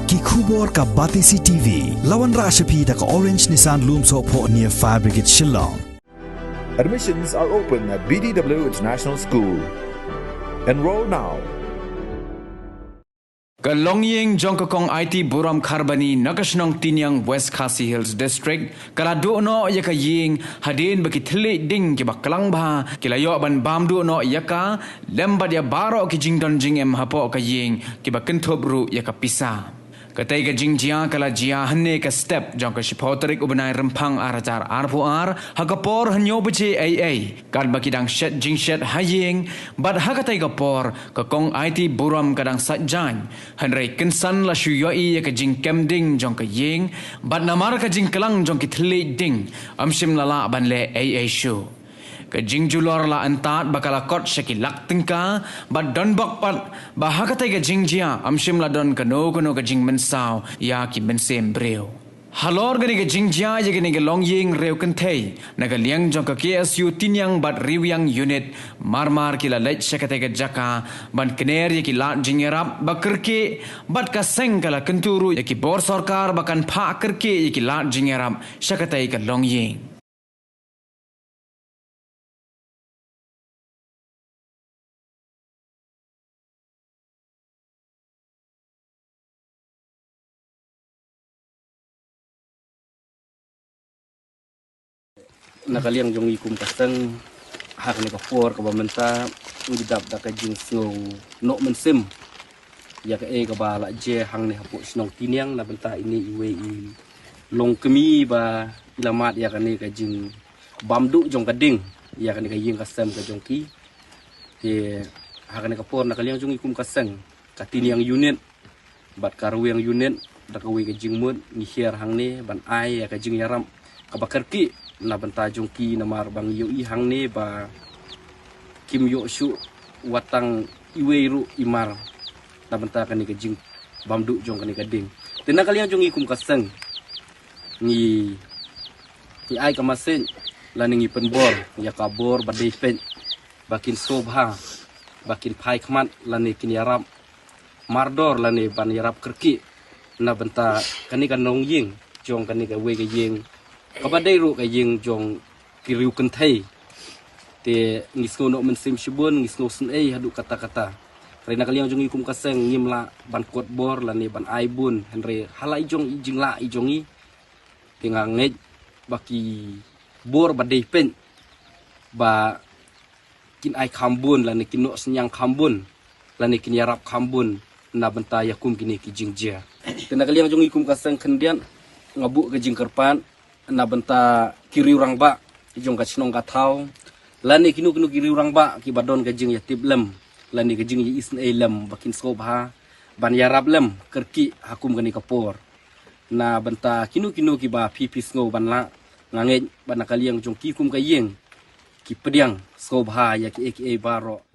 Ki khubor ka Batisi TV. Lawan Rashapi da ka Orange Nissan Lumso po near Fire Brigade Shillong. Admissions are open at BDW International School. Enroll now. Kalongying Jongkokong IT Buram Kharbani Nakashnong Tinyang West Khasi Hills District kalado no yaka ying hadin baki thli ding ki bakalang ba kilayo ban bamdu no yaka lemba dia baro ki jingdon jing em hapo ka ying ki bakenthob ru yaka pisa katai ka jingjia kala jia hanne ka step jong ka shipotrik ubanai rempang arajar arpuar hakapor hanyo beche ai kan bakidang shet jing shet haying bad hakatai ka por ka kong IT Buram kadang satjan hanrei kensan la shuyoi ka jing kemding jong ka ying bad namar ka jing kelang jong ki thli ding amshim lala ban le ai shu ka jing julor la antat bakala kot shakilak tingka bad don bak pat bahakatai ka jing jia amshim la don kano ka jing mensau ya ki mensem breu halor gani ka jing jia ya gani ka longying reu kenthei naga liang jong ka KSU tinyang bad riwyang unit marmar kila lech shakatai ka jaka ban kner ya ki lat jingerap bakerke bad ka seng kala kenturu ya ki bor sarkar bakan pha kerke ya ki lat jingerap shakatai ka longying nakaliang jong ikum kaseng hak ni kapor ka bamenta udidap da ka jing snong no mensim ya ka ka bala je hang ni hapo snong tiniang na benta ini iwe i long kemi ba ilamat ya ka ni ka jing bamdu jong kading ya ka ni ka ying kasem ka jong ki te hak ni kapor nakaliang jong ikum kaseng ka tiniang unit bat karweng unit da ka we ka jing mut ni hier hang ni ban ai ya ka jing yaram ka bakar ki na benta jongki namar bang yu i hang ne ba kim yo shu watang iweru imar na benta kan ni jing bamdu jong kan ni gading tena kalian jongi kum kaseng ni ai kamasen laning i penbor ya kabor badai pen bakin sobha bakin pai khmat lani kin yarab mardor lani ban yarab kerki na benta kan ni kan nong ying jong kan ni ga we ga ying kabadai ru ka ying jong kiriu kenthai te ngisno no mensim shibun ngisno sun ei hadu kata-kata karena kalian jong ikum kaseng ngimla ban kot bor lani ban aibun henre halai jong ijingla ijongi tinganget baki bor badai pen ba kin ai khambun lani kinno senyang khambun lani kin yarap khambun na benta yakum kini ki jingjia karena kalian jong ikum kaseng kendian ngabuk ke jingkerpan na benta kiri orang ba jong ka chnong ka thau lani kinu kiri orang ba ki badon ka jing yatib lem lani ka jing isn e lem bakin sobha ban yarab lem kerki hakum gani kapor na benta kinu ki ba pipis ngo ban la nganget ban kaliang jong ki kum ka yeng ki pediang sobha ya ki aka baro